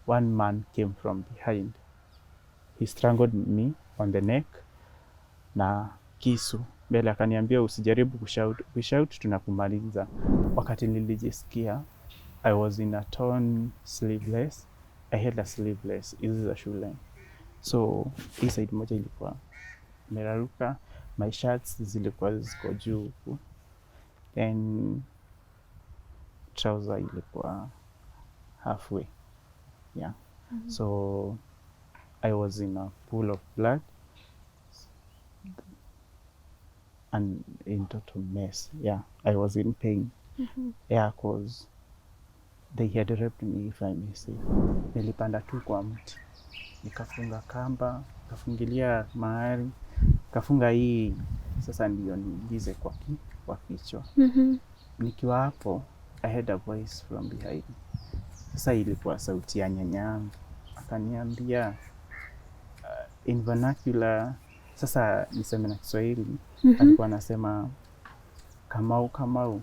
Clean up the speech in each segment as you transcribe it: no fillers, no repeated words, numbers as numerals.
one man came from behind. He strangled me on the neck na kisu mbele, akaniambia usijaribu kushout tunakumaliza. Wakati nilijisikia, I was in a torn sleeveless. I had a sleeveless, hizi za shule. So hii side moja ilikuwa meraruka, my shirts zilikuwa ziko juu huku, then trouser ilikuwa halfway. Yeah. So I was in a pool of blood and in total mess. Yeah, I was in pain. Yeah, cause they had raped me, if I may say. Nilipanda tu kwa mti, nikafunga kamba, nikafungilia mahali, nikafunga hii sasa ndio niingize kwa kichwa. Nikiwa hapo, I heard a voice from behind. Sasa ilikuwa sauti ya nyanyangu, akaniambia in vernacular, sasa niseme na Kiswahili. Alikuwa anasema, Kamau,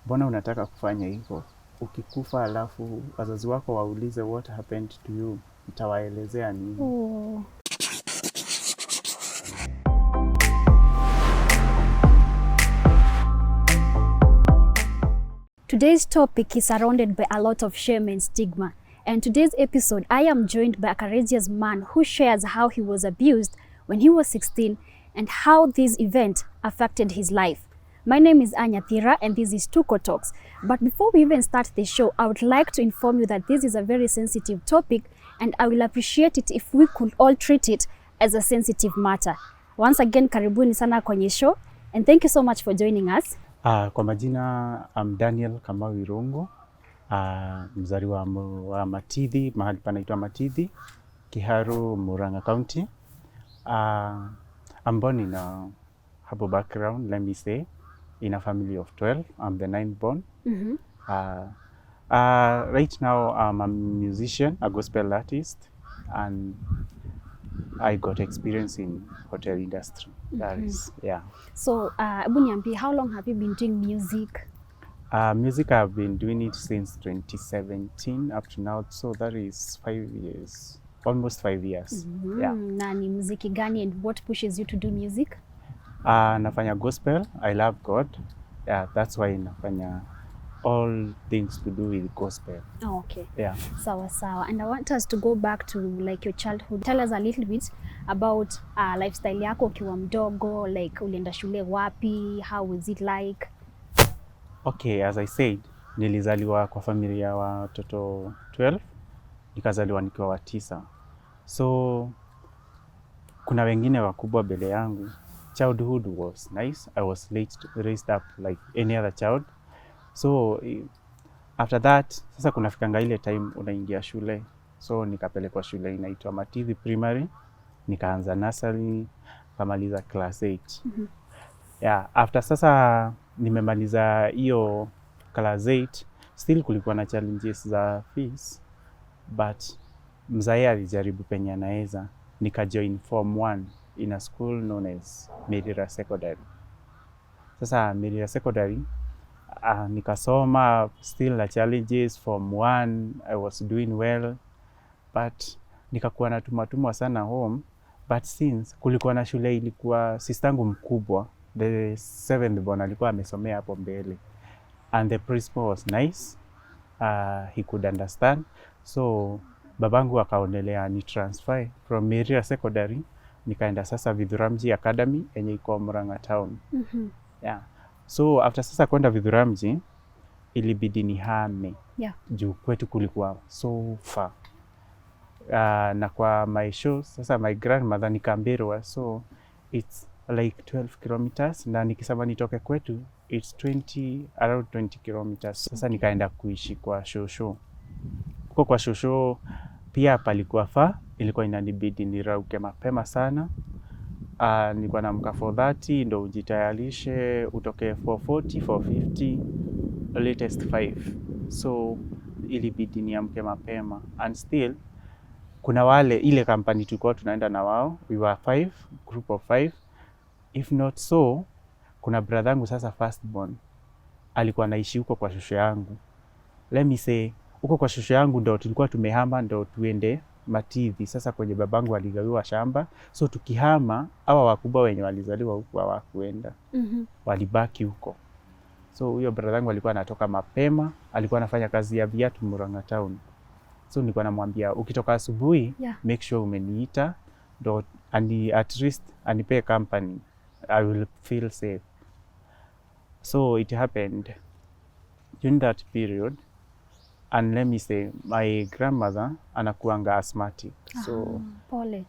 mbona unataka kufanya hivyo? Ukikufa alafu wazazi wako waulize what happened to you, nitawaelezea nini? Today's topic is surrounded by a lot of shame and stigma. And today's episode, I am joined by a courageous man who shares how he was abused when he was 16 and how this event affected his life. My name is Anya Thira and this is Tuko Talks. But before we even start the show, I would like to inform you that this is a very sensitive topic and I will appreciate it if we could all treat it as a sensitive matter. Once again, karibuni sana kwenye show and thank you so much for joining us. Kwa majina, I'm Daniel Kamau Irungu, mzaliwa wa Matithi, mahali panaitwa Matithi, Kiharu, Murang'a County. I'm born in a humble background, let me say, in a family of 12. I'm the 9th born. Right now, I'm a musician, a gospel artist, and I got experience in hotel industry. That is, yeah. So, Bunyambi, how long have you been doing music? Music, I've been doing it since 2017 up to now. So that is 5 years, almost 5 years. Yeah. Na ni muziki gani and what pushes you to do music? Nafanya gospel. I love God. Yeah, that's why nafanya all things to do with gospel. Oh, okay. Yeah. Sawa. And I want us to go back to like your childhood. Tell us a little bit about lifestyle yako ukiwa mdogo, like ulienda shule wapi, how was it like? Okay, as I said, nilizaliwa kwa familia ya watoto 12, nikazaliwa nikiwa wa 9. So kuna wengine wakubwa mbele yangu. Childhood was nice. I was raised up like any other child. So after that, sasa kunafikanga ile time unaingia shule. So nikapelekwa shule inaitwa Matithi Primary, nikaanza nursery, kamaliza class 8. Yeah, after sasa nimemaliza hiyo class 8, still kulikuwa na challenges za fees, but mzae alijaribu penye anaweza, nikajoin form 1 in a school known as Merira Secondary. Sasa Merira Secondary, nikasoma, still na challenges. Form 1 I was doing well, but nikakuwa natumatumwa sana home. But since kulikuwa na shule ilikuwa sistangu mkubwa, the 7th born, alikuwa amesomea hapo mbele, and the principal was nice. He could understand. So babangu akaonelea ni transfer from Merira Secondary nikaenda sasa Vidhuramji Academy yenye iko Murang'a town. Yeah. So after sasa kwenda Vidhuramji ilibidi nihame. Yeah. Juu kwetu kulikuwa so far. Na kwa my show sasa my grandmother ni Kambirwa, so it's like 12 kilometers, na nikisema nitoke kwetu it's around 20 kilometers. Sasa nikaenda kuishi kwa shosho. Huko kwa shosho pia palikuwa far, ilikuwa inanibidi nirauke mapema sana. Nilikuwa naamka 4:30 ndo ujitayarishe utoke 4:40, 4:50, latest 5. So ilibidi niamke mapema, and still kuna wale ile company tulikuwa tunaenda na wao, we were 5, group of 5. If not so, kuna brother yangu sasa first born alikuwa anaishi huko kwa shosho yangu. Let me say huko kwa shosho yangu ndo tulikuwa tumehama ndo tuende Matithi. Sasa kwenye babangu aligawiwa shamba, so tukihama hawa wakubwa wenye walizaliwa huku hawakuenda, walibaki huko. So huyo brother yangu alikuwa anatoka mapema, alikuwa anafanya kazi ya viatu Murang'a Town. So nilikuwa namwambia ukitoka asubuhi, make sure umeniita ndo at least anipe company, I will feel safe. So it happened during that period, and let me say my grandmother anakuanga asthmatic. So pole.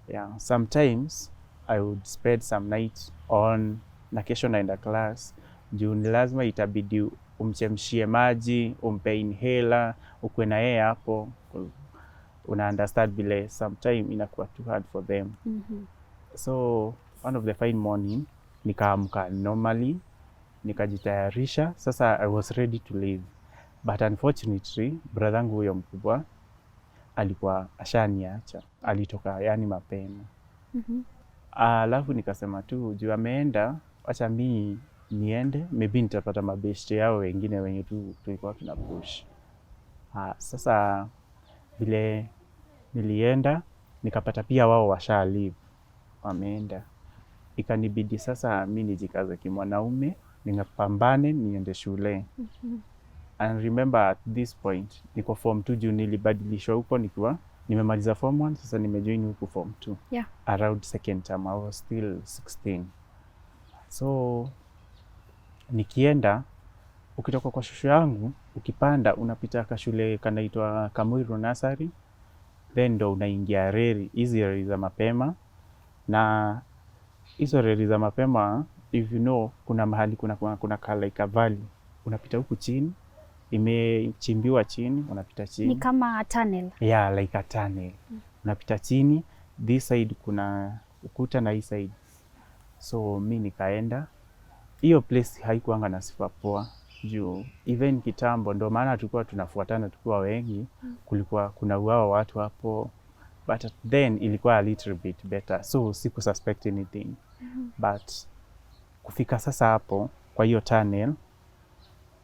Yeah, sometimes I would spend some nights on na kesho naenda class, juu ni lazima itabidi umchemshie maji, umpe inhaler, ukuwe na yeye hapo. Una understand vile sometime inakuwa too hard for them. So one of the fine morning nikaamka normally, nikajitayarisha. Sasa I was ready to leave, but unfortunately brother yangu huyo mkubwa alikuwa ashaniacha, alitoka yani mapema. Alafu nikasema tu juu ameenda, acha mimi niende, maybe nitapata mabeshte yao wengine wenye tu tulikuwa tunapush. Sasa vile nilienda nikapata pia wao washa leave, wameenda. Ikanibidi sasa mimi nijikaze kimwanaume, ningapambane niende shule. And remember at this point niko form 2 juu nilibadilishwa huko nikiwa nimemaliza form 1, sasa nimejoin huko form 2. Around second term I was still 16. So nikienda, ukitoka kwa shosho yangu ukipanda unapita kashule kanaitwa Kamuiru Nursery, then ndo unaingia reli, hizi reli za mapema. Na hizo reli za mapema, if you know, kuna mahali kuna like a valley, unapita huku chini, imechimbiwa chini, unapita chini. Ni kama tunnel. Yeah, like a tunnel. Unapita chini, this side kuna ukuta na hii side. So mi nikaenda. Hiyo place haikuanga na sifa poa, juu even kitambo ndo maana tulikuwa tunafuatana tukiwa wengi, kulikuwa kuna uawa watu hapo, but then ilikuwa a little bit better, so siku suspect anything. But kufika sasa hapo kwa hiyo tunnel,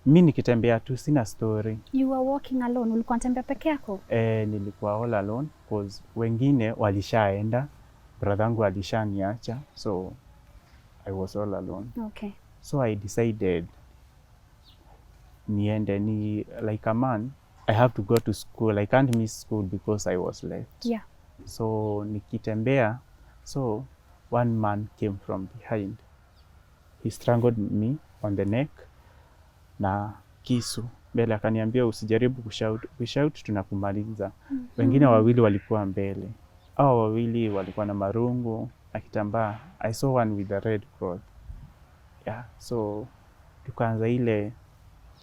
mimi nikitembea tu sina story. You were walking alone? Ulikuwa unatembea peke yako? Nilikuwa all alone because wengine walishaenda, brother yangu alishaniacha, so I was all alone. Okay. So I decided niende, ni like a man, I have to go to school. I can't miss school because I was late. Yeah. So nikitembea, so one man came from behind. He strangled me on the neck na kisu mbele, akaniambia usijaribu kushout tunakumaliza. Wengine wawili walikuwa mbele. Hao wawili walikuwa na marungu na kitambaa. I saw one with a red cloth. Yeah, so tukaanza ile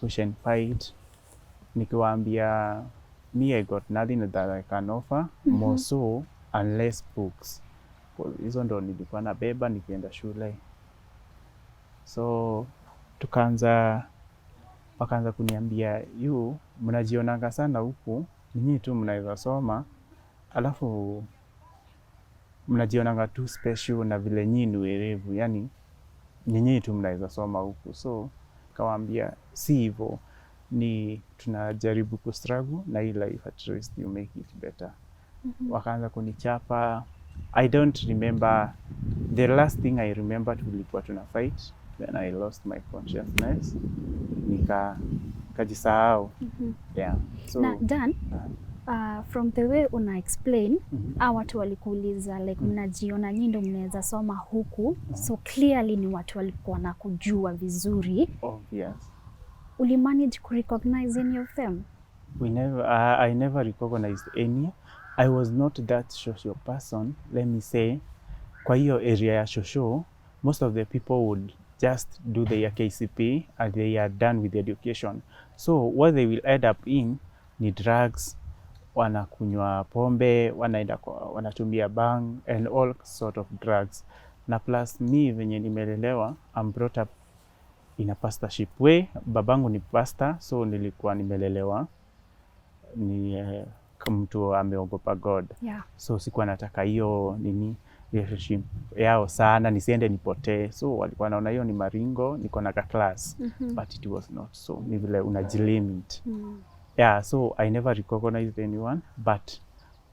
push and fight. Nikiwaambia me I got nothing that I can offer, more so unless books. Hizo ndo nilikuwa nabeba nikienda shule. So wakaanza kuniambia, you mnajionanga sana huku, ninyi tu mnaweza soma, alafu mnajionanga tu special na vile nyinyi ni werevu, yani nyinyi tu mnaweza soma huku. So kawaambia si hivyo, ni tunajaribu kustruggle na hii life, at least you make it better. Wakaanza kunichapa. I don't remember, the last thing I remember tulikuwa tuna fight, then I lost my consciousness, nikajisahau. Yeah. So na Dan, from the way una explain, watu walikuuliza like mnajiona nyinyi ndo mnaweza soma huku, so clearly ni watu walikuwa na kujua vizuri. Obvious. Uli manage to recognize any of them? I never recognized any. I was not that social person, let me say. Kwa hiyo area ya shosho, most of the people would just do their KCP and they are done with education. So what they will end up in ni drugs, wanakunywa pombe, wanatumia bang and all sort of drugs. Na plus me venye nimelelewa, I'm brought up in a pastorship way. Babangu ni pastor, so nilikuwa nimelelewa ni mtu ameogopa God. Yeah. So sikuwa nataka hiyo relationship yao sana, nisiende nipotee. So walikuwa naona hiyo ni maringo, niko na class, but it was not so. Ni vile unajilimit. Yeah, so I never recognized anyone, but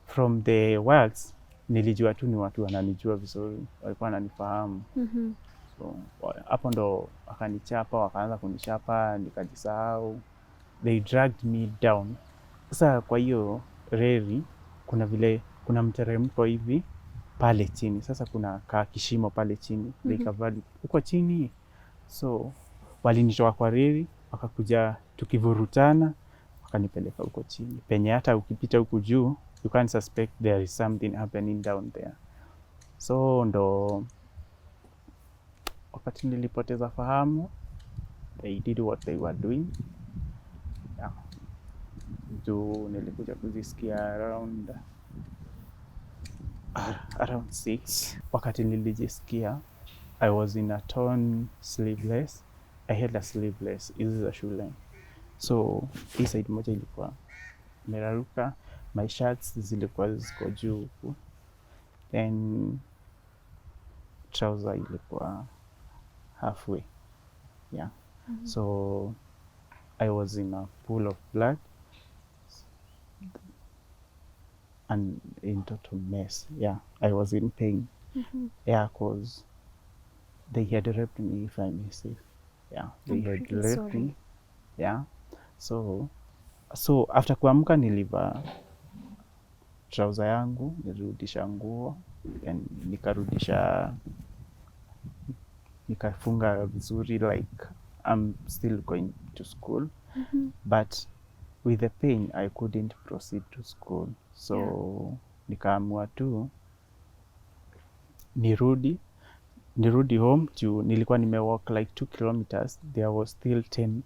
from the words nilijua tu ni watu wananijua vizuri, walikuwa wananifahamu. So hapo ndo wakanichapa, wakaanza kunichapa, nikajisahau. They dragged me down. Sasa kwa hiyo reli kuna mteremko hivi pale chini. Sasa kuna kishimo pale chini, Lake Valley huko chini. So walinitoa kwa reli, wakakuja tukivurutana, wakanipeleka huko chini penye hata ukipita huku juu you can't suspect there is something happening down there. So ndo wakati nilipoteza fahamu, they did what they were doing. Yeah. Juu nilikuja kuzisikia around 6. Wakati nilijisikia, I was in a torn sleeveless. I had a sleeveless, hizi za shule. So hii side moja ilikuwa imeraruka, my shirts zilikuwa ziko juu huku, then trouser ilikuwa halfway. Yeah. So I was in a pool of blood and in total mess. Yeah, I was in pain. Yeah, because they had raped me, if I may say. Yeah, they had raped me. Yeah. So after kuamka nilivaa trouser yangu, nilirudisha nguo, and nikafunga vizuri like I'm still going to school. But with the pain I couldn't proceed to school. So nikaamua tu nirudi home juu nilikuwa nimewalk like 2 kilometers. There was still 10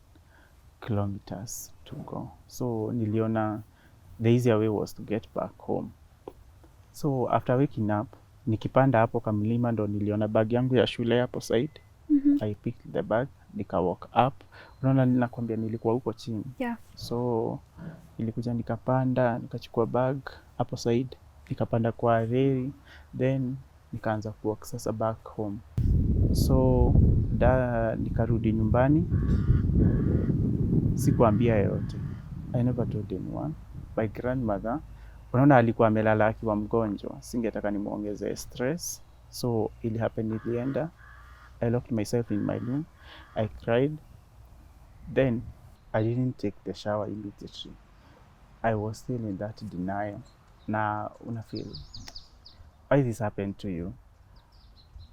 kilometers to go. So niliona the easier way was to get back home. So after waking up, nikipanda hapo kamlima ndo niliona bag yangu ya shule hapo side. I picked the bag, nika walk up. Unaona ninakwambia nilikuwa huko chini. Yeah. So nilikuja nikapanda, nikachukua bag hapo side, nikapanda kwa reli, then nikaanza walk sasa back home. So nikarudi nyumbani, sikuambia yote. I never told anyone. My grandmother, unaona alikuwa amelala akiwa mgonjwa, singetaka nimuongeze stress. So ili happen, ilienda, I locked myself in my room, I cried. Then I didn't take the shower immediately. I was still in that denial. Na una feel, why this happened to you?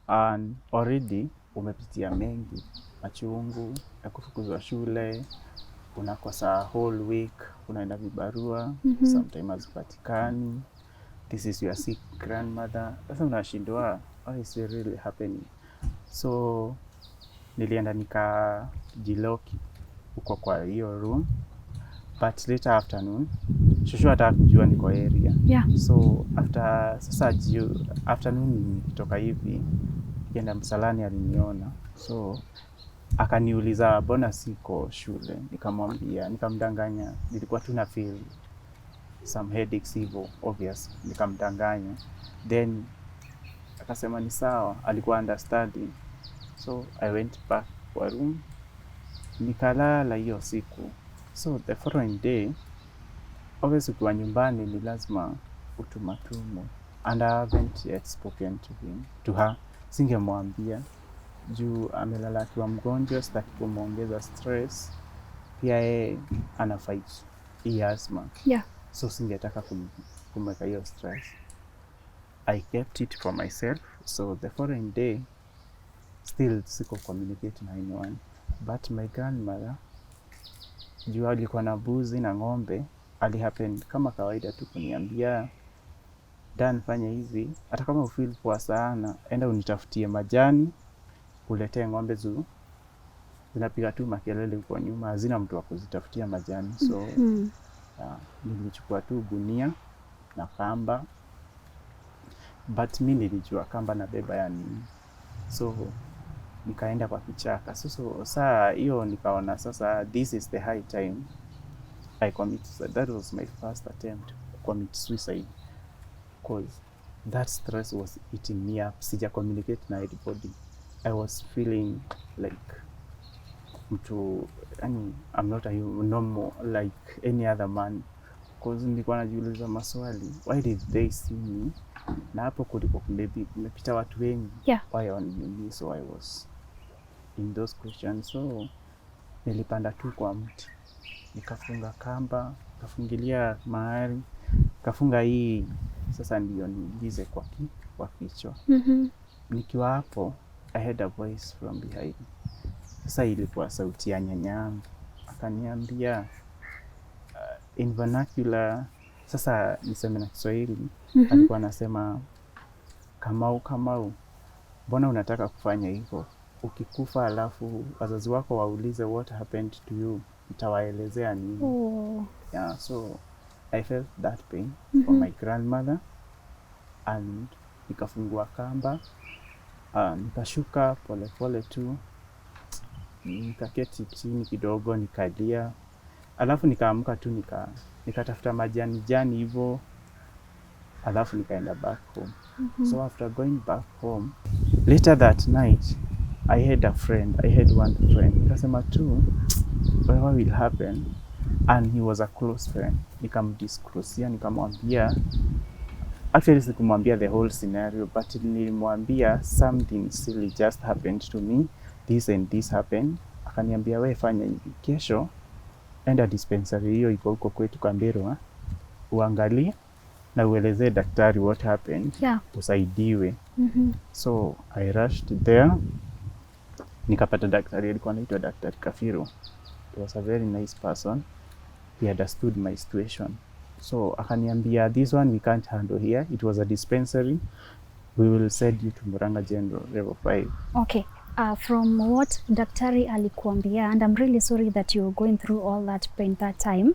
And already umepitia mengi, machungu ya kufukuzwa shule, unakosa whole week, unaenda vibarua, sometimes hazipatikani. This is your sick grandmother. Sasa unashindwa, why is it really happening? So nilienda nikajiloki uko kwa hiyo room, but later afternoon shushu hata kujua niko area. Yeah. So afternoon nikitoka hivi kienda msalani aliniona, so akaniuliza mbona siko shule. Nikamwambia, nikamdanganya nilikuwa tu na feel some headaches hivyo obvious, nikamdanganya. Then akasema ni sawa, alikuwa understanding. So I went back kwa room, nikalala hiyo siku. So the following day, obviously ukiwa nyumbani ni lazima utumatumu, and I haven't yet spoken to her. Singemwambia juu amelala akiwa mgonjwa, sitaki kumuongeza stress. Pia yeye ana fight hii asthma. Yeah. So singetaka kumweka hiyo stress. I kept it for myself. So the following day, still siko communicate na anyone. But my grandmother, juu alikuwa na mbuzi na ng'ombe, alihappen kama kawaida tu kuniambia, Dan, fanya hivi, hata kama ufeel poa sana, enda unitafutie majani, uletee ng'ombe zuu, zinapiga tu makelele huko nyuma, hazina mtu wa kuzitafutia majani. So nilichukua tu gunia na kamba, but mi nilijua kamba na beba ya nini. So nikaenda kwa kichaka. So saa hiyo nikaona sasa this is the high time I commit suicide. That was my first attempt to commit suicide, because that stress was eating me up. Sija communicate na anybody. I was feeling like mtu I'm not a normal like any other man, because nilikuwa najiuliza maswali, why did they see me? Na hapo kulikuwa kumepita watu wengi, why on me? So I was in those questions. So nilipanda tu kwa mti, nikafunga kamba, nikafungilia mahali, nikafunga hii sasa ndio niingize kwa kichwa. Nikiwa hapo, I heard a voice from behind. Sasa ilikuwa sauti ya nyanyangu, akaniambia in vernacular, sasa niseme na Kiswahili. Alikuwa anasema, Kamau, mbona unataka kufanya hivyo? Ukikufa alafu wazazi wako waulize what happened to you, utawaelezea nini? Yeah, so I felt that pain from my grandmother, and nikafungua kamba, nikashuka pole tu, nikaketi chini kidogo, nikalia, alafu nikaamka tu, nikatafuta majani hivyo, alafu nikaenda back home. So after going back home, later that night, I had one friend. Nikasema tu, what will happen? And he was a close friend. Nikamdisclose, nikamwambia, actually sikumwambia the whole scenario, but nilimwambia something silly just happened to me, this and this happened. Akaniambia, wewe fanya hivi, kesho enda dispensary hiyo iko huko kwetu Kambero, uangalie na uelezee daktari what happened, usaidiwe. So I rushed there, nikapata daktari, alikuwa anaitwa Daktari Kafiro. He was a very nice person. He understood my situation. So akaniambia, this one we can't handle here, it was a dispensary, we will send you to Murang'a General Level 5. Okay. From what daktari alikuambia, and I'm really sorry that you're going through all that pain that time.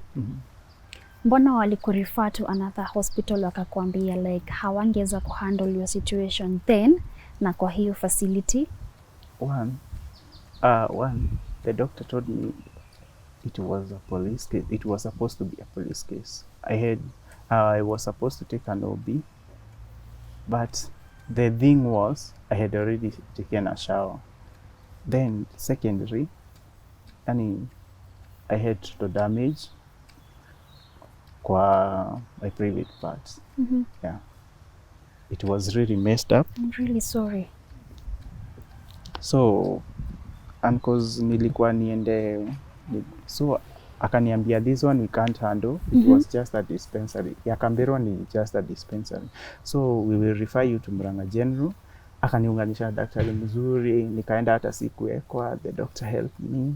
Mbona walikurefer to another hospital, wakakuambia like hawangeweza kuhandle your situation then na kwa hiyo facility? One, the doctor told me it was a police case. It was supposed to be a police case. I was supposed to take an OB, but the thing was I had already taken a shower. Then secondary, I had the damage kwa my private parts. Yeah, it was really messed up. I'm really sorry. So, and cause nilikuwa niende, so akaniambia, this one we can't handle, it was just a dispensary. Ya Kambero ni just a dispensary, so we will refer you to Murang'a General. Akaniunganisha na daktari mzuri, nikaenda hata sikuwekwa, the doctor helped me,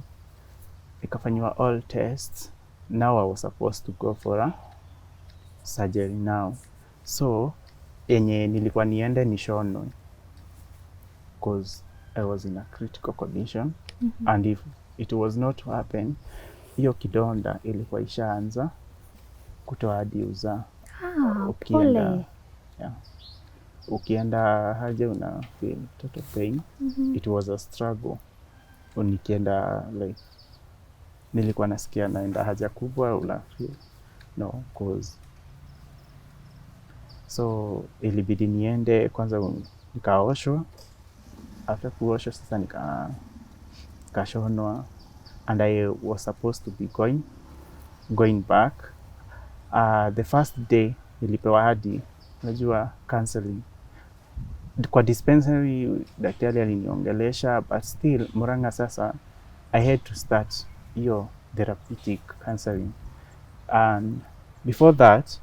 nikafanywa all tests. Now I was supposed to go for a surgery now. So yenye nilikuwa niende nishonwe, because I was in a critical condition. And if it was not to happen, hiyo kidonda ilikuwa ishaanza kutoa hadi uzaa. Pole. Yeah. Ukienda haja una feel total pain. It was a struggle. Nikienda like nilikuwa nasikia naenda haja kubwa, una feel no, cause so ilibidi niende kwanza, nikaoshwa. After kuoshwa sasa nikashonwa, and I was supposed to be going back. The first day nilipewa hadi, unajua, counseling kwa dispensary. Daktari aliniongelesha, but still Murang'a sasa I had to start hiyo therapeutic counseling. And before that,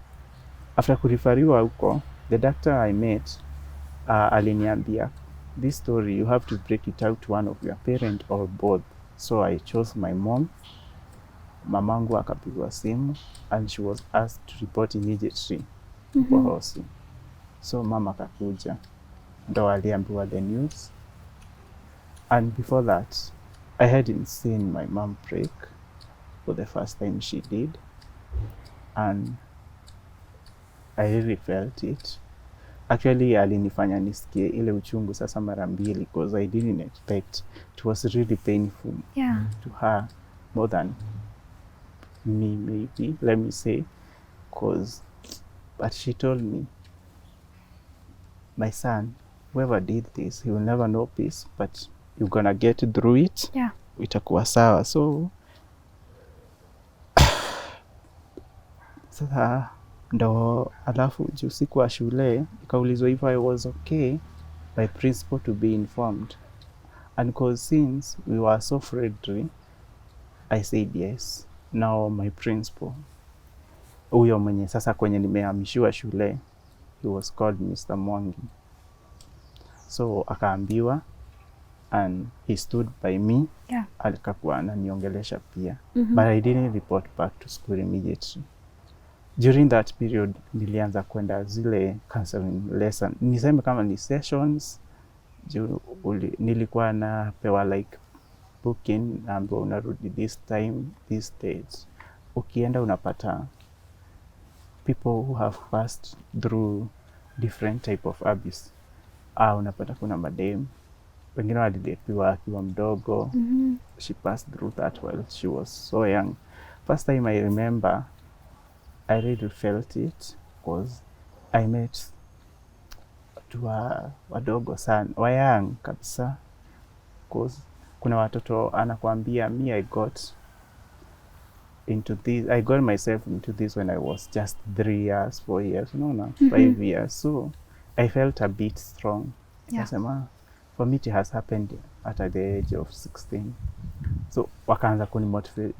after kurifariwa huko, the doctor I met aliniambia, this story you have to break it out to one of your parent or both. So I chose my mom. Mamangu akapigwa simu and she was asked to report immediately kwa hosi. So mama akakuja, ndo aliambiwa the news. And before that, I hadn't seen my mom break for the first time she did, and I really felt it. Actually, alinifanya nisikie ile uchungu sasa mara mbili, because I didn't expect. It was really painful to her more than me, maybe, let me say, but she told me, my son, whoever did this, he will never know peace, but you're gonna get through it. Itakuwa sawa. So Sasa ndo alafu juu sikuwa shule, nikaulizwa if I was okay by principal to be informed, and because since we were so friendly I said yes. Now my principal, huyo mwenye sasa kwenye nimehamishiwa shule, he was called Mr. Mwangi, so akaambiwa and he stood by me. Yeah. Alikakuwa ananiongelesha pia. But I didn't report back to school immediately. During that period nilianza kwenda zile counseling lesson, niseme kama ni sessions, nilikuwa napewa like booking, naambiwa unarudi this time, this dates. Ukienda unapata people who have passed through different type of abuse. Unapata kuna madem wengine walilepiwa akiwa mdogo. She passed through that while she was so young. First time I remember I really felt it because I met watu wadogo sana, wayang kabisa, because kuna watoto anakuambia me I got myself into this when I was just 3 years, 4 years, no, 5 years. So I felt a bit strong. Yeah. Nasema, for me it has happened at the age of 16. So wakaanza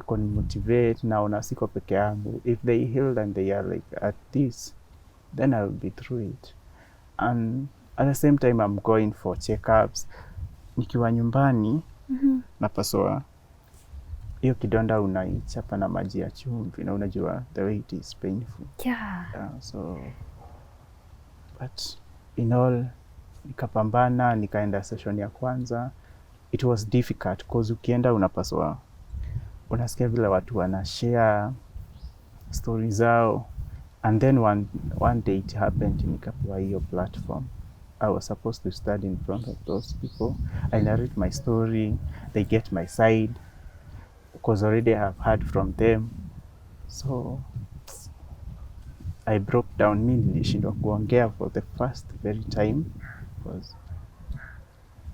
kunimotivate, naona siko peke yangu. If they healed and they are like at this, then I will be through it. And at the same time I'm going for checkups. Nikiwa nyumbani, napaswa hiyo kidonda unaichapa na maji ya chumvi, na unajua the way it is painful. Yeah. So but in all, nikapambana, nikaenda session ya kwanza. It was difficult because ukienda unapaswa unasikia vile watu wana share stories zao, and then one day it happened, nikapewa hiyo platform. I was supposed to stand in front of those people. I narrate my story, they get my side because already I have heard from them. So I broke down. Mi nilishindwa kuongea for the first very time because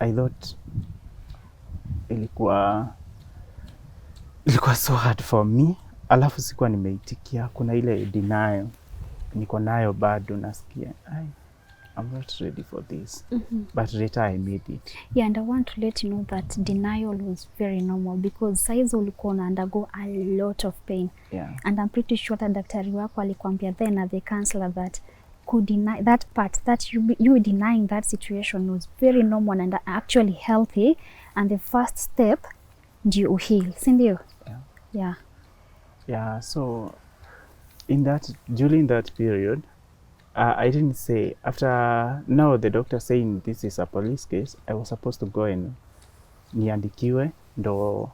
I thought ilikuwa so hard for me. Alafu sikuwa nimeitikia, kuna ile denial niko nayo bado, nasikia I'm not ready for this. But later I made it. Yeah, and I want to let you know that denial was very normal because saizi ulikuwa una undergo a lot of pain. Yeah. And I'm pretty sure that daktari wako alikwambia then at the counselor that could deny that part, that you denying that situation was very normal and actually healthy, and the first step ndio uheal, si ndio? Yeah. Yeah. Yeah, so during that period, I didn't say, after now the doctor saying this is a police case, I was supposed to go and niandikiwe ndo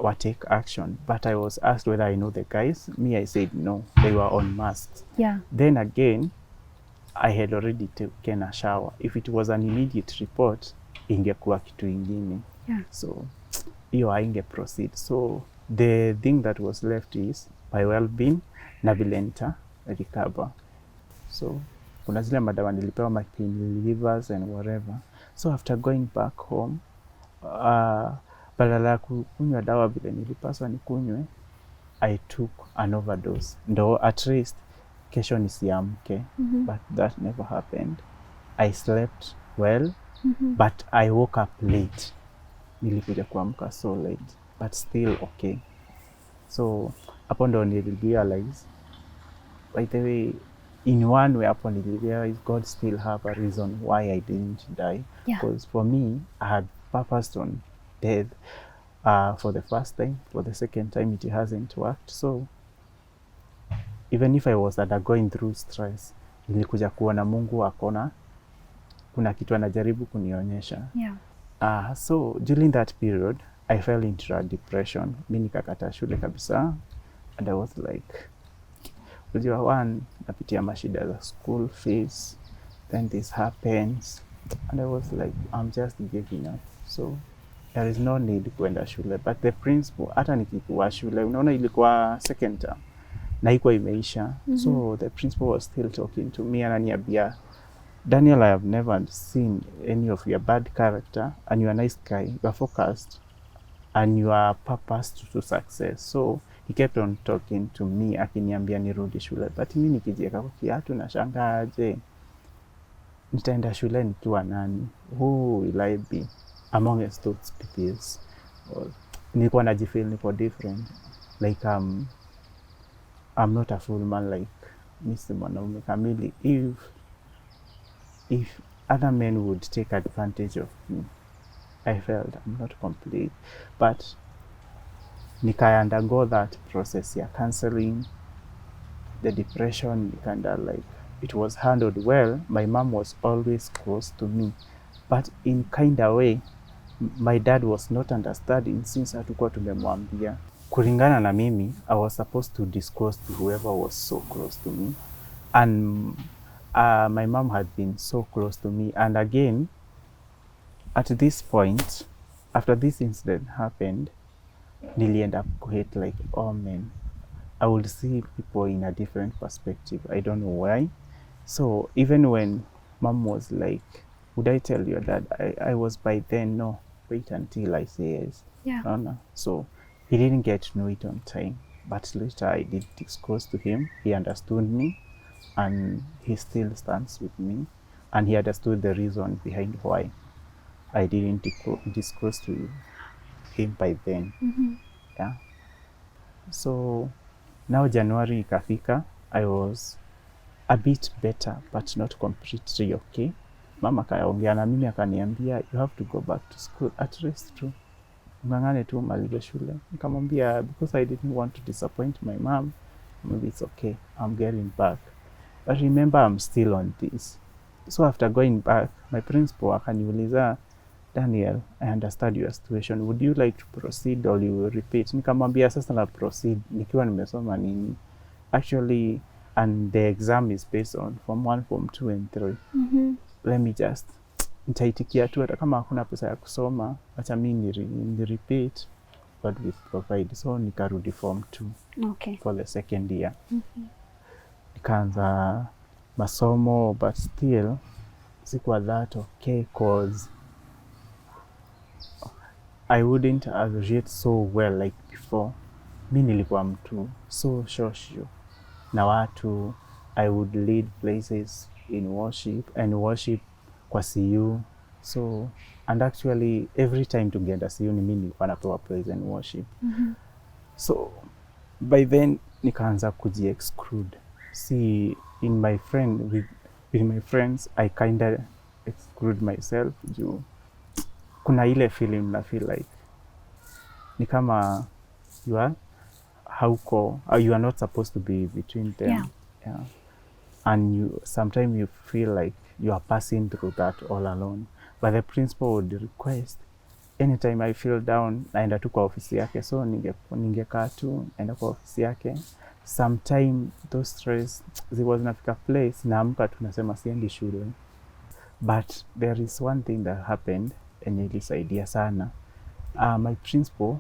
wa take action, but I was asked whether I know the guys. Me, I said no, they were on masks. Yeah. Then again, I had already taken a shower. If it was an immediate report, ingekuwa kitu ingine. Yeah. So hiyo hainge proceed. So the thing that was left is my well-being na vile nita recover. So kuna zile madawa nilipewa, my pain relievers and whatever. So after going back home, badala ya kunywa dawa vile nilipaswa nikunywe, I took an overdose. Ndo at least kesho nisiamke. But that never happened. I slept well, but I woke up late. Nilikuja kuamka so late, but still okay. So hapo ndo nilirealize, by the way, in one way hapo nilirealize God still have a reason why I didn't die. Yeah. Because for me, I had purposed on death for the first time. For the second time, it hasn't worked. So even if I was undergoing through stress, nilikuja kuona Mungu akona kuna kitu anajaribu kunionyesha. Yeah. So during that period, I fell into a depression. Mi nikakata shule kabisa, and I was like, unajua, one, napitia mashida za school fees, then this happens, and I was like, I'm just giving up. So there is no need kuenda shule. But the principal, hata nikikuwa shule, unaona ilikuwa second term na ikuwa imeisha. So the principal was still talking to me, ananiambia, Daniel, I have never seen any of your bad character, and you are a nice guy, you are focused, and you are purposed to success. So he kept on talking to me akiniambia nirudi shule, but mi nikijieka kwa kiatu na shangaa aje nitaenda shule nikiwa nani? Who will I be amongst those peoples? Nilikuwa najifeel niko different, like I'm not a full man, like mi si mwanaume kamili. If other men would take advantage of me, I felt I'm not complete, but nika undergo that process ya counseling, the depression, kinda like it was handled well. My mom was always close to me, but in kinda way my dad was not understanding since hatukuwa tumemwambia. Kulingana na mimi, I was supposed to disclose to whoever was so close to me, and my mom had been so close to me. And again, at this point, after this incident happened, nilienda kuhate like all men. I would see people in a different perspective. I don't know why. So even when mom was like, would I tell your dad? I was by then, no, wait until I say yes. Yeah. No. So he didn't get to know it on time. But later I did disclose to him. He understood me, and he still stands with me. And he understood the reason behind why I didn't disclose to him by then. Yeah. So now January ikafika, I was a bit better but not completely okay. Mama kaongea na mimi akaniambia, you have to go back to school at least tu ngangane tu malize shule. Nikamwambia because I didn't want to disappoint my mom, maybe it's okay, I'm getting back, but remember I'm still on this. So after going back, my principal akaniuliza, Daniel, I understand your situation, would you like to proceed or you will repeat? Nikamwambia sasa na proceed nikiwa nimesoma nini actually, and the exam is based on form 1, form 2 and 3. Let me just nitaitikia tu, hata kama hakuna pesa ya kusoma, acha mimi ni repeat, God will provide. So nikarudi form 2. Okay. For the second year. Nikaanza masomo, but still sikuwa that okay, cause I wouldn't associate so well like before. Mi nilikuwa mtu so social na watu. I would lead places in worship and worship kwa CU. So, and actually every time tungeenda CU ni mimi nilikuwa napewa praise and worship. So by then nikaanza kuji-exclude. See, in my friend with my friends I kinda exclude myself juu kuna ile feeling na feel like ni kama you are hauko, you are not supposed to be between them. Yeah. And you sometimes you feel like you are passing through that all alone, but the principal would request anytime I feel down naenda tu kwa ofisi yake. So ningekaa tu naenda kwa ofisi yake. Sometime those stress was nafika place naamka tu nasema siendi shule. But there is one thing that happened and ilisaidia sana. My principal,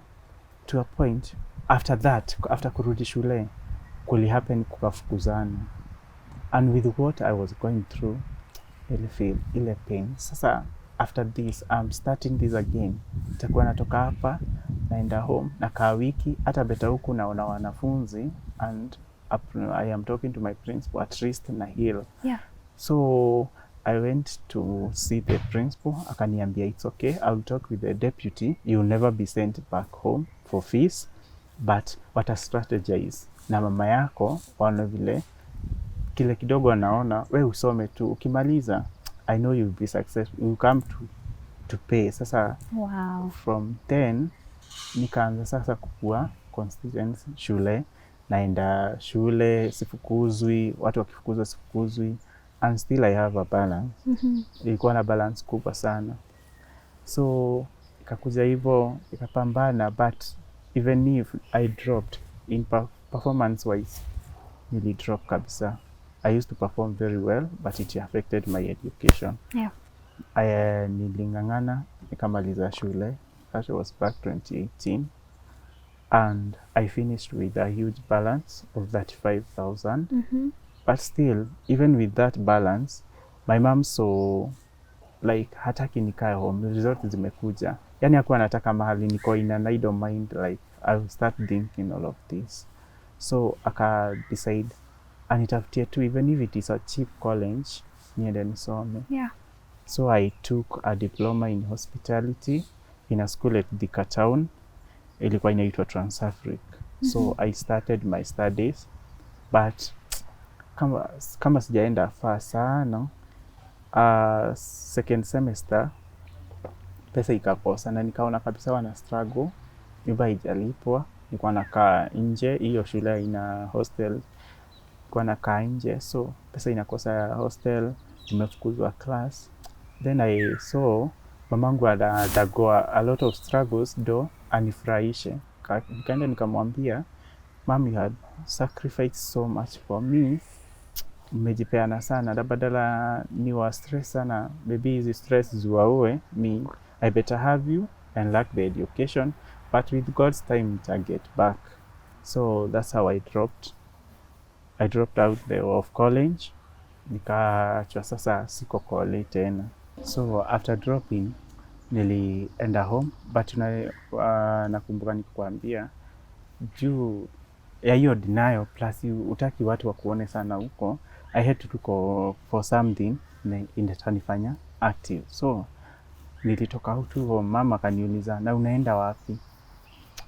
to a point, after kurudi shule, kuli happen kukafukuzana. And with what I was going through, ile pain. Sasa after this, I'm starting this again. Nitakuwa natoka hapa, naenda home, nakaa wiki, hata beta huku naona wanafunzi, and I am talking to my principal, at least na heal. Yeah. So I went to see the principal, akaniambia it's okay, I'll talk with the deputy, you'll never be sent back home for fees, but what a strategize na mama yako wana vile kile kidogo anaona we usome tu, ukimaliza I know you'll be successful, you come to pay. Sasa wow. From then nikaanza sasa kukua constituency shule, naenda shule sifukuzwi, watu wakifukuzwa sifukuzwi, and still I have a balance. Ilikuwa na balance kubwa sana. So ikakuja hivyo ikapambana, but even if I dropped in performance wise, nili drop kabisa. I used to perform very well, but it affected my education. Yeah. Nilingangana nikamaliza shule. That was back 2018, and I finished with a huge balance of 35,000. But still, even with that balance, my mom saw like hataki nikae home, result zimekuja. Yani hakuwa anataka mahali niko in an idle mind, like I will start thinking all of this. So aka decide anitafutie tu even if it is a cheap college niende nisome. Yeah. So I took a diploma in hospitality in a school at Thika Town. Ilikuwa inaitwa Transafric. So I started my studies, but kama sijaenda far sana, second semester pesa ikakosa na nikaona kabisa wana struggle, nyumba haijalipwa, nilikuwa nakaa nje, hiyo shule ina hostel, nilikuwa nakaa nje, so pesa inakosa ya hostel, nimefukuzwa class. Then I saw mamangu adagoa a lot of struggles do anifurahishe. Nikaenda nikamwambia, Mom, you had sacrificed so much for me, umejipeana sana, na badala ni wa stress sana, maybe hizi stress ziwaue me, I better have you and lack the education, but with God's time I get back. So that's how I dropped out of college, nikaachwa sasa siko college tena. So after dropping nilienda home, but nakumbuka nikikwambia juu ya hiyo denial plus utaki watu wakuone sana huko, I had to go for something inatanifanya active. So nilitoka huko, mama kaniuliza na unaenda wapi?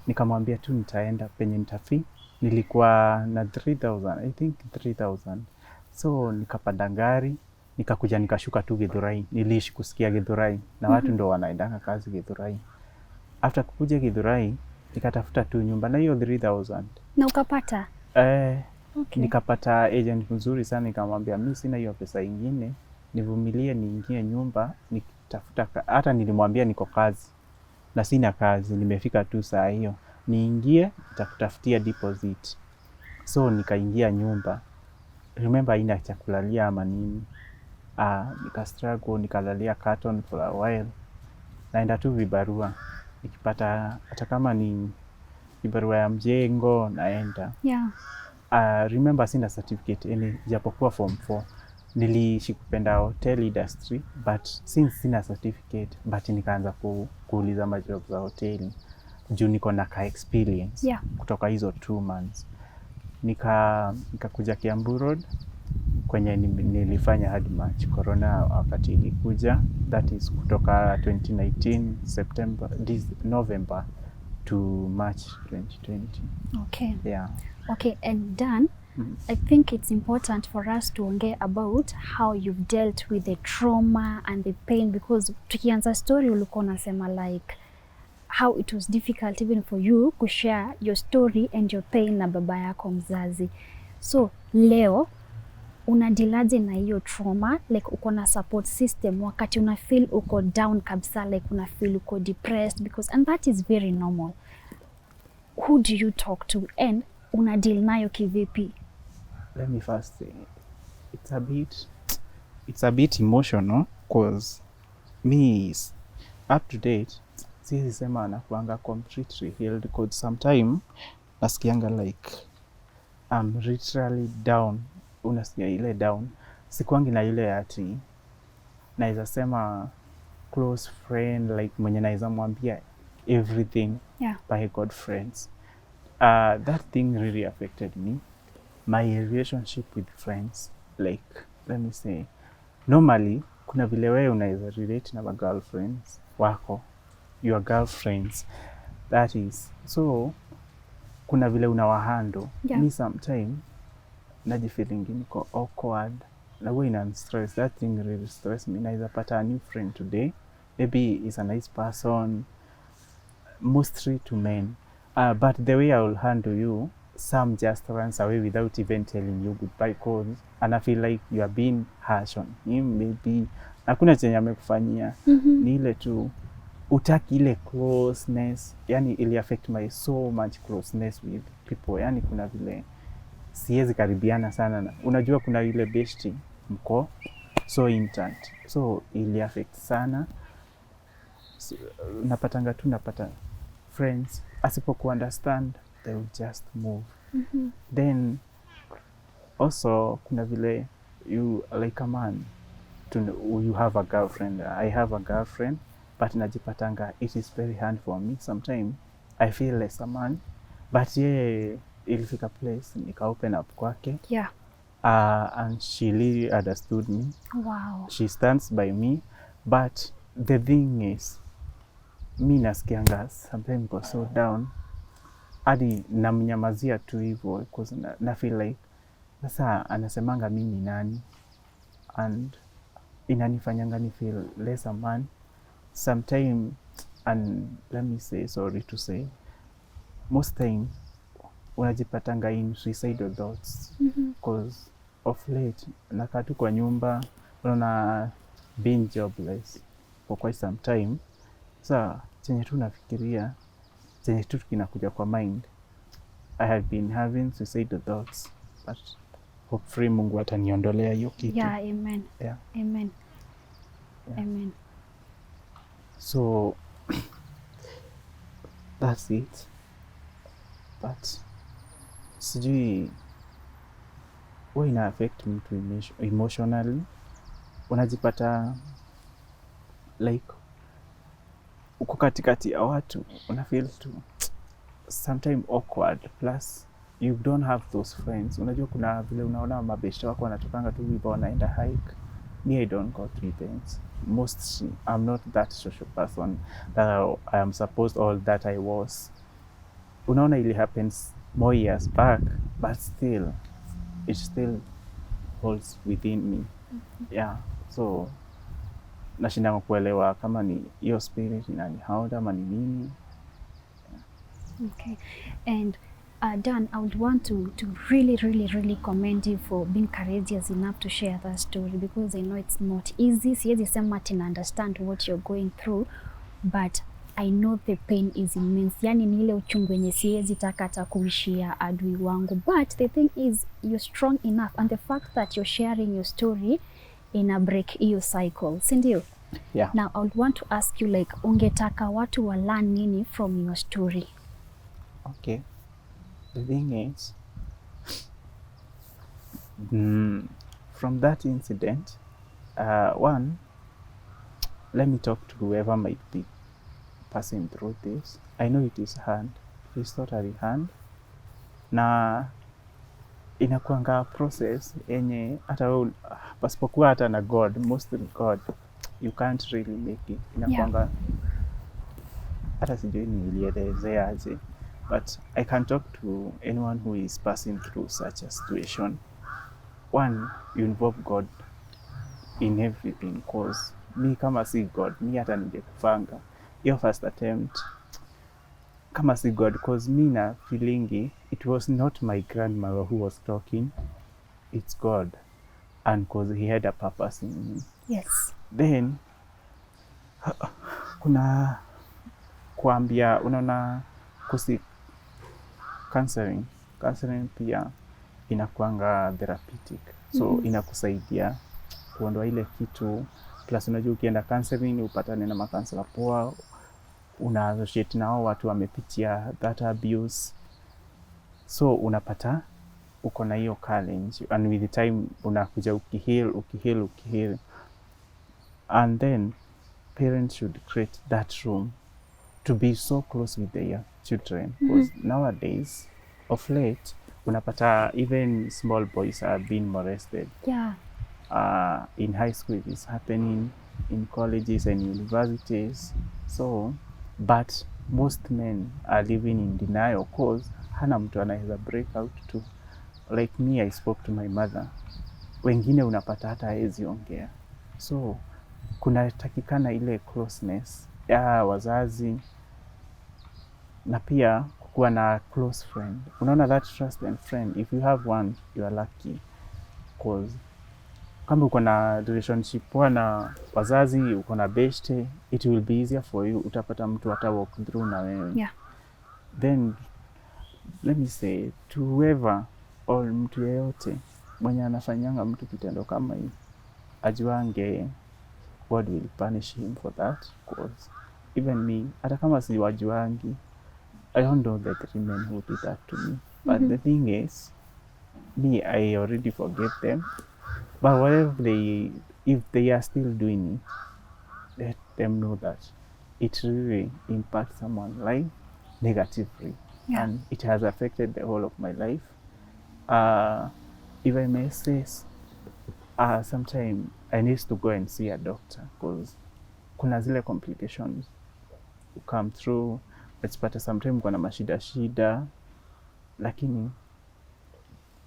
Nikamwambia tu nitaenda penye nitafi. Nilikuwa na 3,000, I think 3,000. So nikapanda gari, nikakuja nikashuka tu Githurai. Niliishi kusikia Githurai na watu ndo wanaendanga kazi Githurai. After kukuja Githurai, nikatafuta tu nyumba na hiyo 3,000. Na ukapata? Okay. Nikapata agent mzuri sana, nikamwambia mimi sina hiyo pesa ingine, nivumilie niingie nyumba nikitafuta. Hata nilimwambia niko kazi na sina kazi, nimefika tu saa hiyo, niingie nitakutafutia deposit. So nikaingia nyumba, remember haina chakulalia ama nini, nika struggle, nikalalia carton for a while, naenda tu vibarua, nikipata hata kama ni vibarua ya mjengo naenda. Yeah. Remember sina certificate any, japokuwa form 4 niliishi kupenda hotel industry, but since sina certificate, but nikaanza kuuliza majob za hoteli juu niko na ka experience. Yeah. Kutoka hizo 2 months nikakuja Kiambu Road kwenye nilifanya hadi March corona wakati ilikuja, that is kutoka 2019 November to March 2020. Okay. Yeah. Okay, and Dan, I think it's important for us to ongea about how you've dealt with the trauma and the pain, because tukianza story ulikuwa unasema like how it was difficult even for you kushare your story and your pain na baba yako mzazi. So leo unadilaje na hiyo trauma, like uko na support system wakati una feel uko down kabisa, like una feel uko depressed, because and that is very normal. Who do you talk to and una deal nayo kivipi? Let me first say it's a bit emotional, cause me up to date siwezi sema nakuanga completely healed, cause sometime nasikianga like I'm literally down. Unasikia ile down, sikuangi na ile ati naweza sema close friend, like mwenye naweza mwambia everything. Yeah. By God friends. That thing really affected me, my relationship with friends. Like, let me say, normally kuna vile wewe unaweza relate na girlfriends wako, your girlfriends, that is, so kuna vile unawahandle. Yeah. Me sometime najifeeling niko awkward na wewe ina stress. That thing really stress me. Naweza pata a new friend today, maybe he's a nice person, mostly to men, but the way I will handle you, some just runs away without even telling you goodbye, cause and I feel like you are being harsh on him. Maybe hakuna chenye amekufanyia, ni ile tu utaki ile closeness. Yani ili affect my so much closeness with people. Yani kuna vile siwezi karibiana sana, unajua kuna ile bestie mko so intact, so ili affect sana. So, napata friends asipoku understand, they will just move. Then also kuna vile you like a man you have a girlfriend. I have a girlfriend, but najipatanga it is very hard for me sometimes. I feel as a man but yeye ilifika place nika open up kwake. Yeah. And she really understood me. Wow. She stands by me, but the thing is, mi nasikianga sometimes niko so down hadi namnyamazia tu hivyo because na feel like sasa anasemanga mi ni nani, and inanifanyanga ni feel less a man sometime. And let me say, sorry to say, most time unajipatanga in suicidal thoughts because of late nakaa tu kwa nyumba, unaona being jobless for quite some time. Sa chenye tu nafikiria, chenye tu kinakuja kwa mind, I have been having suicidal thoughts, but hopefully Mungu ataniondolea hiyo kitu. Yeah, amen. Yeah. Amen. Yeah. Amen. So that's it. But sijui huwa ina affect mtu emotionally. Unajipata like uko katikati ya watu, una feel tu sometimes awkward, plus you don't have those friends. Unajua kuna vile unaona mabeshte wako wanatokanga tu hivyo wanaenda hike. Me, I don't go to events. I'm not that social person that I am supposed or that I was. Unaona it happens more years back, but still it still holds within me. Yeah, so nashindanga kuelewa kama ni hiyo spirit inanihaunta ama ni nini. Okay. And Dan, I would want to really commend you for being courageous enough to share that story, because I know it's not easy. Siwezi sema ati na understand what you're going through, but I know the pain is immense. Yani ni ile uchungu yenye siwezi taka hata kuishia adui wangu. But the thing is, you're strong enough, and the fact that you're sharing your story in a break hiyo cycle, si ndio? Yeah. Now I would want to ask you, like, ungetaka watu wa learn nini from your story? Okay. The thing is, from that incident, one, let me talk to whoever might be passing through this. I know it is hard. It is totally hard. Na inakuanga process yenye hata pasipokuwa hata na God, mostly God, you can't really make it. Inakuanga hata sijui nilielezea aje. But I can talk to anyone who is passing through such a situation. One, you involve God in everything, because mi kama si God, mi hata ningekufanga your first attempt kama si God, because mi na feelingi it was not my grandmother who was talking, it's God, and because he had a purpose in me. Yes. Then kuna kuambia, unaona kusi counseling pia inakuanga therapeutic, so inakusaidia kuondoa ile kitu. Plus unajua ukienda counseling upatane na makansela poa, una associate nao watu wamepitia that abuse, so unapata uko na hiyo challenge, and with the time unakuja ukiheal, and then parents should create that room to be so close with their children, because nowadays of late unapata even small boys are being molested. Yeah. In high school it is happening, in colleges and universities. So but most men are living in denial, cause hana mtu anaweza break out to. Like me, I spoke to my mother. Wengine unapata hata hawezi ongea, so kuna takikana ile closeness ya wazazi na pia kuwa na close friend. Unaona that trusted friend, if you have one, you are lucky, cause kama uko na relationship poa na wazazi, uko na beshte, it will be easier for you. Utapata mtu hata walk through na wewe. Yeah. Then let me say to whoever or mtu yeyote mwenye anafanyanga mtu kitendo kama hii, ajuange God will punish him for that, cause even me, hata kama si wajuangi, I don't know the 3 men who did that to me. But the thing is, me, I already forgave them. But whatever if they are still doing it, let them know that it really impacts someone's life negatively. and it has affected the whole of my life. If I may say, sometimes I need to go and see a doctor because kuna zile complications come through. But sometimes kuna mashida, lakini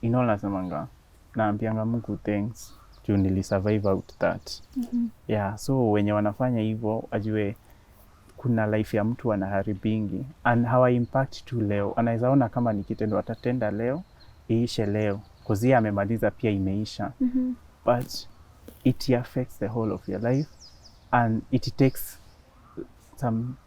nasemanga naambianga Mungu thanks juu nilisurvive out that. Yeah, so wenye wanafanya hivyo ajue kuna life ya mtu anaharibingi and hawa impact tu leo. Anaweza ona kama ni kitendo atatenda leo iishe leo because yeye amemaliza pia imeisha. But it affects the whole of your life and it takes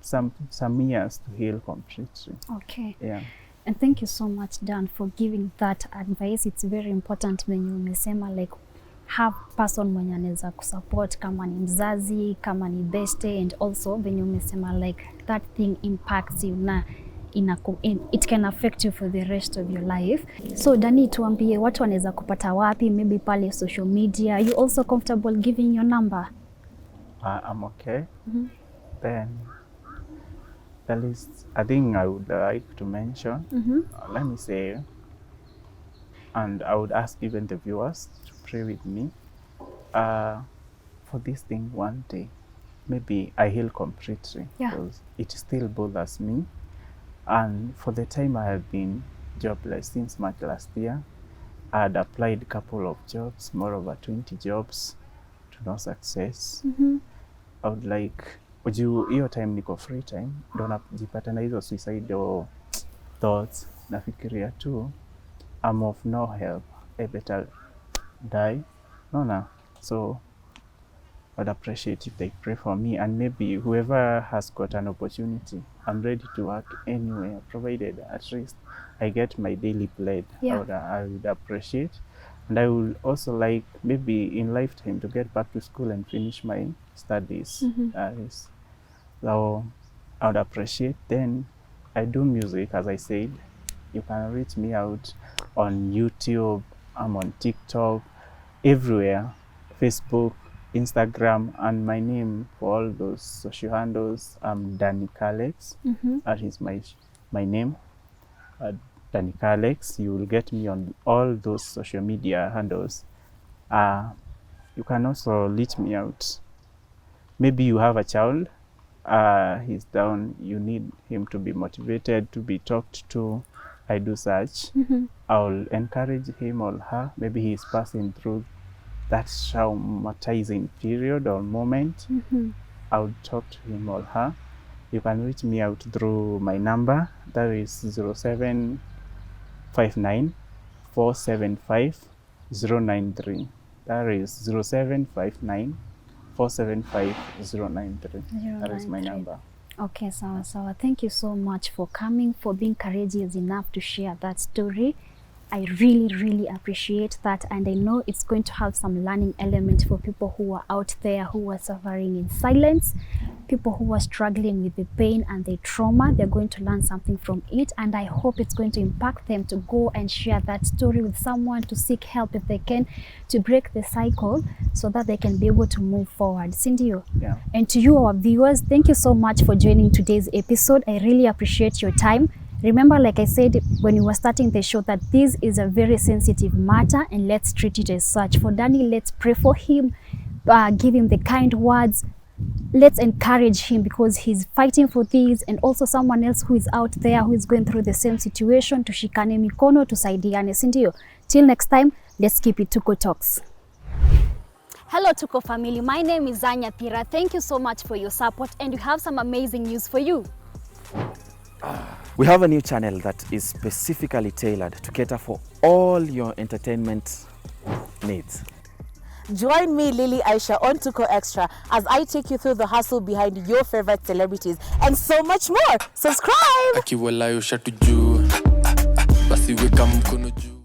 some years to heal completely. Okay. Yeah. And thank you so much, Dan, for giving that advice. It's very important when you umesema like have person mwenye anaweza kusupport kama ni mzazi, kama ni beste, and also when you umesema like that thing impacts you na it can affect you for the rest of your life. So Dani, tuambie watu wanaweza kupata wapi, maybe pale social media. Are you also comfortable giving your number? I'm okay. Then the list I think I would like to mention, let me say, and I would ask even the viewers to pray with me for this thing one day. Maybe I heal completely because it still bothers me. And for the time I have been jobless since March last year, I had applied a couple of jobs, more over 20 jobs, to no success. I would like, hiyo time niko free time, ndo najipata na hizo suicidal thoughts, nafikiria tu, I'm of no help, I better die. So I'd appreciate if they pray for me, and maybe whoever has got an opportunity, I'm ready to work anywhere, provided at least I get my daily plate. I would appreciate. And I would also like maybe in lifetime to get back to school and finish my studies. So I would appreciate. Then I do music, as I said. You can reach me out on YouTube, I'm on TikTok, everywhere, Facebook, Instagram, and my name for all those social handles, Danny Kalex. That is my name, Danny Kalex. You will get me on all those social media handles. You can also reach me out. Maybe you have a child, he's down, you need him to be motivated, to be talked to. I do such. I'll encourage him or her. Maybe he's passing through that traumatizing period or moment. I'll talk to him or her. You can reach me out through my number. That is 0759 475 093. That is 0759 475 093. That is my number. Okay, sawa. Thank you so much for coming, for being courageous enough to share that story. I really appreciate that, and I know it's going to have some learning element for people who are out there who are suffering in silence, people who are struggling with the pain and the trauma. They're going to learn something from it, and I hope it's going to impact them to go and share that story with someone, to seek help if they can, to break the cycle so that they can be able to move forward. Sindio? Yeah. And to you, our viewers, thank you so much for joining today's episode. I really appreciate your time. Remember, like I said when we were starting the show, that this is a very sensitive matter, and let's treat it as such. For Danny, let's pray for him, give him the kind words. Let's encourage him because he's fighting for this, and also someone else who is out there who is going through the same situation. Tushikane mikono, tusaidiane, sindio? Till next time, let's keep it Tuko Talks. Hello Tuko family, my name is Zanya Pira. Thank you so much for your support, and we have some amazing news for you. We have a new channel that is specifically tailored to cater for all your entertainment needs. Join me, Lily Aisha, on Tuko Extra as I take you through the hustle behind your favorite celebrities and so much more. Subscribe! Akiwalayo shatu juu, basi weka mkono juu.